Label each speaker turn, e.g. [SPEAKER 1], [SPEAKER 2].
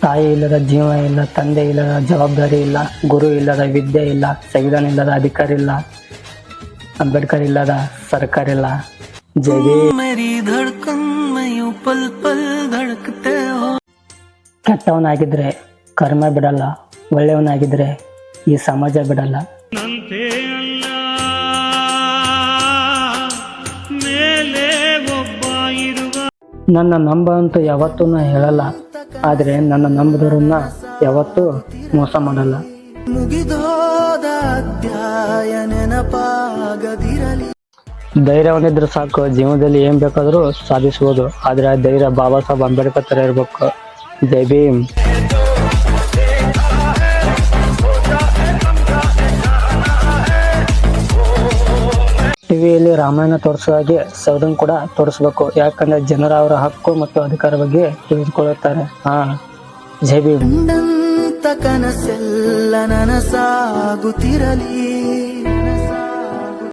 [SPEAKER 1] ತಾಯಿ ಇಲ್ಲದ ಜೀವ ಇಲ್ಲ, ತಂದೆ ಇಲ್ಲದ ಜವಾಬ್ದಾರಿ ಇಲ್ಲ, ಗುರು ಇಲ್ಲದ ವಿದ್ಯೆ ಇಲ್ಲ, ಸಂವಿಧಾನ ಇಲ್ಲದ ಅಧಿಕಾರ ಇಲ್ಲ, ಅಂಬೇಡ್ಕರ್ ಇಲ್ಲದ ಸರ್ಕಾರ ಇಲ್ಲ. ಜೈ ಭೀಮ್. ಕೆಟ್ಟವನಾಗಿದ್ರೆ ಕರ್ಮ ಬಿಡಲ್ಲ, ಒಳ್ಳೆಯವನಾಗಿದ್ರೆ ಈ ಸಮಾಜ ಬಿಡಲ್ಲ. ನನ್ನ ನಂಬ ಅಂತೂ ಯಾವತ್ತೂ ನಾ ಹೇಳಲ್ಲ, ಆದ್ರೆ ನನ್ನ ನಂಬದವ್ರನ್ನ ಯಾವತ್ತೂ ಮೋಸ ಮಾಡಲ್ಲ. ಧೈರ್ಯ ಹೊಂದಿದ್ರೆ ಸಾಕು, ಜೀವನದಲ್ಲಿ ಏನ್ ಬೇಕಾದ್ರೂ ಸಾಧಿಸಬಹುದು. ಆದ್ರೆ ಆ ಧೈರ್ಯ ಬಾಬಾ ಸಾಹೇಬ್ ಅಂಬೇಡ್ಕರ್ ತರ ಇರ್ಬೇಕು. ಜೈ ಭೀಮ್. ಟಿವಿಯಲ್ಲಿ ರಾಮಾಯಣ ತೋರಿಸುವಾಗೆ ಸಂವಿಧಾನ ಕೂಡ ತೋರಿಸ್ಬೇಕು. ಯಾಕಂದ್ರೆ ಜನರ ಅವರ ಹಕ್ಕು ಮತ್ತು ಅಧಿಕಾರ ಬಗ್ಗೆ ತಿಳಿದುಕೊಳ್ಳುತ್ತಾರೆ. ಜೈ ಭೀಮ್.
[SPEAKER 2] ಕನಸೆಲ್ಲ ನನಸಾಗುತ್ತಿರಲಿ.